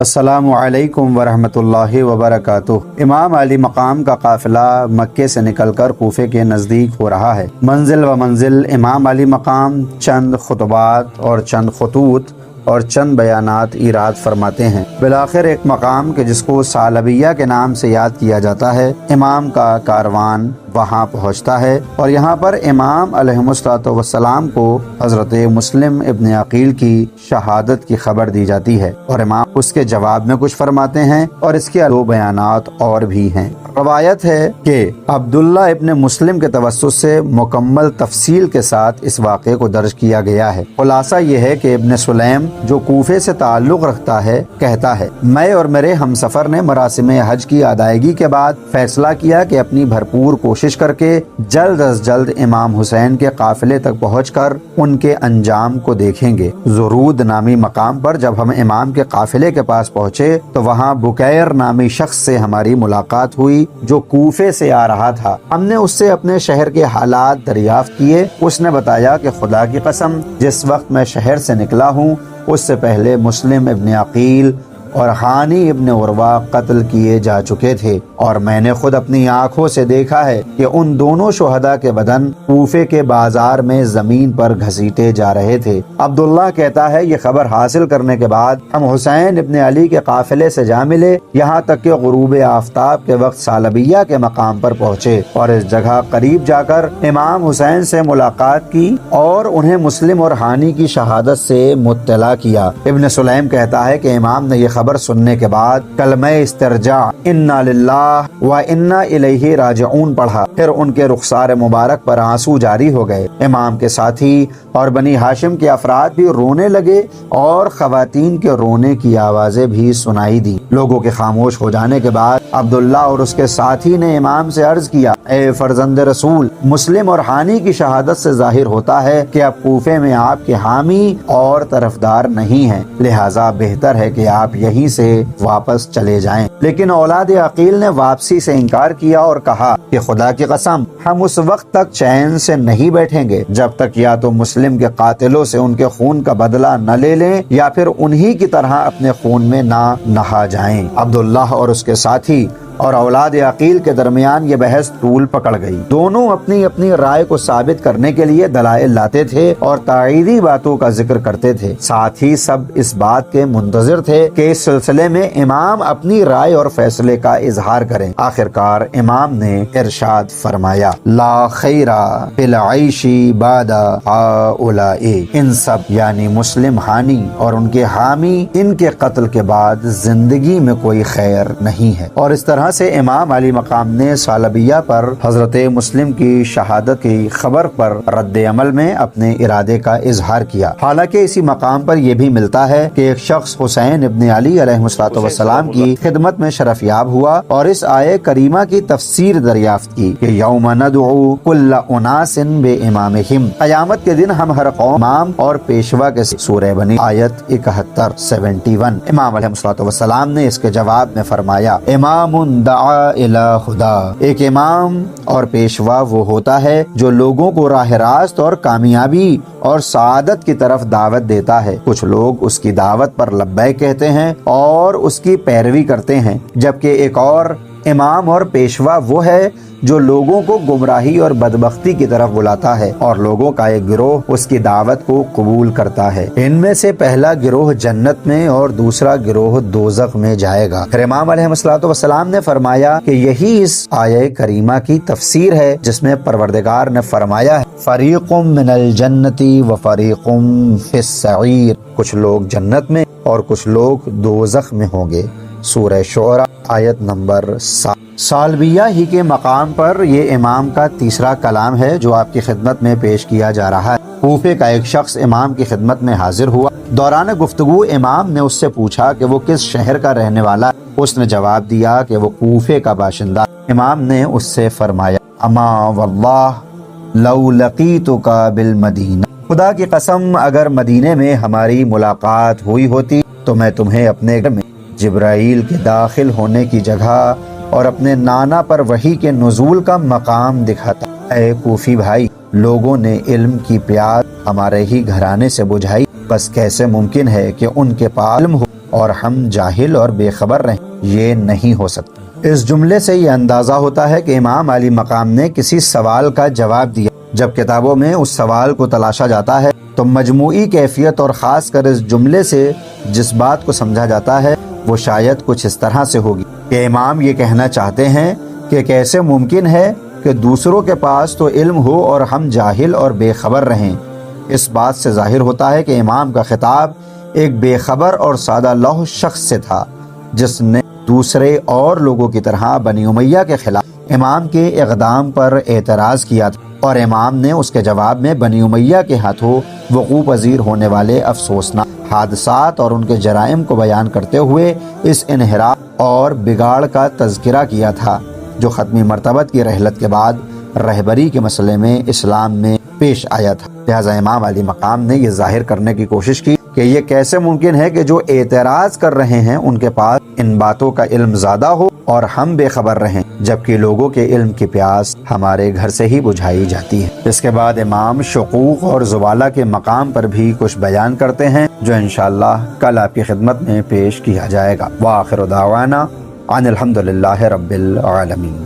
السلام علیکم ورحمۃ اللہ وبرکاتہ۔ امام علی مقام کا قافلہ مکے سے نکل کر کوفے کے نزدیک ہو رہا ہے۔ منزل و منزل امام علی مقام چند خطبات اور چند خطوط اور چند بیانات ایراد فرماتے ہیں۔ بالآخر ایک مقام کے جس کو ثعلبیہ کے نام سے یاد کیا جاتا ہے، امام کا کاروان وہاں پہنچتا ہے اور یہاں پر امام علیہ السلام کو حضرت مسلم ابن عقیل کی شہادت کی خبر دی جاتی ہے اور امام اس کے جواب میں کچھ فرماتے ہیں اور اس کے دو بیانات اور بھی ہیں۔ روایت ہے کہ عبداللہ ابن مسلم کے توسط سے مکمل تفصیل کے ساتھ اس واقعے کو درج کیا گیا ہے۔ خلاصہ یہ ہے کہ ابن سلیم جو کوفے سے تعلق رکھتا ہے کہتا ہے، میں اور میرے ہمسفر نے مراسم حج کی ادائیگی کے بعد فیصلہ کیا کہ اپنی بھرپور کوشش کر کے جلد از جلد امام حسین کے قافلے تک پہنچ کر ان کے انجام کو دیکھیں گے۔ زرود نامی مقام پر جب ہم امام کے قافلے کے پاس پہنچے تو وہاں بکیر نامی شخص سے ہماری ملاقات ہوئی جو کوفے سے آ رہا تھا۔ ہم نے اس سے اپنے شہر کے حالات دریافت کیے۔ اس نے بتایا کہ خدا کی قسم جس وقت میں شہر سے نکلا ہوں اس سے پہلے مسلم ابن عقیل اور ہانی ابن عروہ قتل کیے جا چکے تھے اور میں نے خود اپنی آنکھوں سے دیکھا ہے کہ ان دونوں شہداء کے بدن کوفے کے بازار میں زمین پر گھسیٹے جا رہے تھے۔ عبداللہ کہتا ہے، یہ خبر حاصل کرنے کے بعد ہم حسین ابن علی کے قافلے سے جا ملے، یہاں تک کہ غروب آفتاب کے وقت ثعلبیہ کے مقام پر پہنچے اور اس جگہ قریب جا کر امام حسین سے ملاقات کی اور انہیں مسلم اور ہانی کی شہادت سے مطلع کیا۔ ابن سلیم کہتا ہے کہ امام نے یہ خبر سننے کے بعد کلمہ استرجاع انا للہ و انا الیہ راجعون پڑھا، پھر ان کے رخسار مبارک پر آنسو جاری ہو گئے۔ امام کے ساتھی اور بنی ہاشم کے افراد بھی رونے لگے اور خواتین کے رونے کی آوازیں بھی سنائی دی۔ لوگوں کے خاموش ہو جانے کے بعد عبداللہ اور اس کے ساتھی نے امام سے عرض کیا، اے فرزند رسول، مسلم اور ہانی کی شہادت سے ظاہر ہوتا ہے کہ اب کوفے میں آپ کے حامی اور طرفدار نہیں ہیں، لہٰذا بہتر ہے کہ آپ یہیں سے واپس چلے جائیں۔ لیکن اولاد عقیل نے واپسی سے انکار کیا اور کہا کہ خدا کی قسم ہم اس وقت تک چین سے نہیں بیٹھیں گے جب تک یا تو مسلم کے قاتلوں سے ان کے خون کا بدلہ نہ لے لیں یا پھر انہی کی طرح اپنے خون میں نہ نہا جائیں۔ عبداللہ اور اس کے ساتھی اور اولاد عقیل کے درمیان یہ بحث طول پکڑ گئی۔ دونوں اپنی اپنی رائے کو ثابت کرنے کے لیے دلائل لاتے تھے اور تائیدی باتوں کا ذکر کرتے تھے، ساتھ ہی سب اس بات کے منتظر تھے کہ اس سلسلے میں امام اپنی رائے اور فیصلے کا اظہار کریں۔ آخرکار امام نے ارشاد فرمایا، لا خیر فی العیش بعد ہؤلاء، ان سب یعنی مسلم ہانی اور ان کے حامی، ان کے قتل کے بعد زندگی میں کوئی خیر نہیں ہے۔ اور اس طرح سے امام علی مقام نے ثعلبیہ پر حضرت مسلم کی شہادت کی خبر پر رد عمل میں اپنے ارادے کا اظہار کیا۔ حالانکہ اسی مقام پر یہ بھی ملتا ہے کہ ایک شخص حسین ابن علی علیہ السلام کی خدمت میں شرف یاب ہوا اور اس آیے کریمہ کی تفسیر دریافت کی کہ یوم ندعو کل اناس بامامہم، قیامت کے دن ہم ہر قوم امام اور پیشوا کے سورہ بنی آیت 71 امام علیہ السلام نے اس کے جواب میں فرمایا، امام دعا الی خدا، ایک امام اور پیشوا وہ ہوتا ہے جو لوگوں کو راہ راست اور کامیابی اور سعادت کی طرف دعوت دیتا ہے۔ کچھ لوگ اس کی دعوت پر لبیک کہتے ہیں اور اس کی پیروی کرتے ہیں، جبکہ ایک اور امام اور پیشوا وہ ہے جو لوگوں کو گمراہی اور بدبختی کی طرف بلاتا ہے اور لوگوں کا ایک گروہ اس کی دعوت کو قبول کرتا ہے۔ ان میں سے پہلا گروہ جنت میں اور دوسرا گروہ دوزخ میں جائے گا۔ پھر امام علیہ السلام نے فرمایا کہ یہی اس آیہ کریمہ کی تفسیر ہے جس میں پروردگار نے فرمایا ہے، فریق من الجنت و فریق فی السعیر، کچھ لوگ جنت میں اور کچھ لوگ دوزخ میں ہوں گے۔ سورہ شعراء آیت نمبر 7۔ ثعلبیہ ہی کے مقام پر یہ امام کا تیسرا کلام ہے جو آپ کی خدمت میں پیش کیا جا رہا ہے۔ کوفے کا ایک شخص امام کی خدمت میں حاضر ہوا۔ دوران گفتگو امام نے اس سے پوچھا کہ وہ کس شہر کا رہنے والا ہے۔ اس نے جواب دیا کہ وہ کوفے کا باشندہ۔ امام نے اس سے فرمایا، اما واللہ لو لقیتک بالمدینہ، خدا کی قسم اگر مدینے میں ہماری ملاقات ہوئی ہوتی تو میں تمہیں اپنے گھر میں جبرائیل کے داخل ہونے کی جگہ اور اپنے نانا پر وحی کے نزول کا مقام دکھاتا۔ اے کوفی بھائی، لوگوں نے علم کی پیاس ہمارے ہی گھرانے سے بجھائی، بس کیسے ممکن ہے کہ ان کے پاس علم ہو اور ہم جاہل اور بے خبر رہیں، یہ نہیں ہو سکتا۔ اس جملے سے یہ اندازہ ہوتا ہے کہ امام علی مقام نے کسی سوال کا جواب دیا۔ جب کتابوں میں اس سوال کو تلاشا جاتا ہے تو مجموعی کیفیت اور خاص کر اس جملے سے جس بات کو سمجھا جاتا ہے وہ شاید کچھ اس طرح سے ہوگی کہ امام یہ کہنا چاہتے ہیں کہ کیسے ممکن ہے کہ دوسروں کے پاس تو علم ہو اور ہم جاہل اور بے خبر رہیں۔ اس بات سے ظاہر ہوتا ہے کہ امام کا خطاب ایک بے خبر اور سادہ لوح شخص سے تھا جس نے دوسرے اور لوگوں کی طرح بنی امیہ کے خلاف امام کے اقدام پر اعتراض کیا تھا، اور امام نے اس کے جواب میں بنی امیہ کے ہاتھوں وقوع پذیر ہونے والے افسوسناک حادثات اور ان کے جرائم کو بیان کرتے ہوئے اس انحراف اور بگاڑ کا تذکرہ کیا تھا جو ختمی مرتبت کی رحلت کے بعد رہبری کے مسئلے میں اسلام میں پیش آیا تھا۔ لہٰذا امام علی مقام نے یہ ظاہر کرنے کی کوشش کی کہ یہ کیسے ممکن ہے کہ جو اعتراض کر رہے ہیں ان کے پاس ان باتوں کا علم زیادہ ہو اور ہم بے خبر رہیں، جبکہ لوگوں کے علم کی پیاس ہمارے گھر سے ہی بجھائی جاتی ہے۔ اس کے بعد امام شقوق اور زوالہ کے مقام پر بھی کچھ بیان کرتے ہیں جو انشاءاللہ کل آپ کی خدمت میں پیش کیا جائے گا۔ وآخر دعوانا ان الحمدللہ رب العالمین۔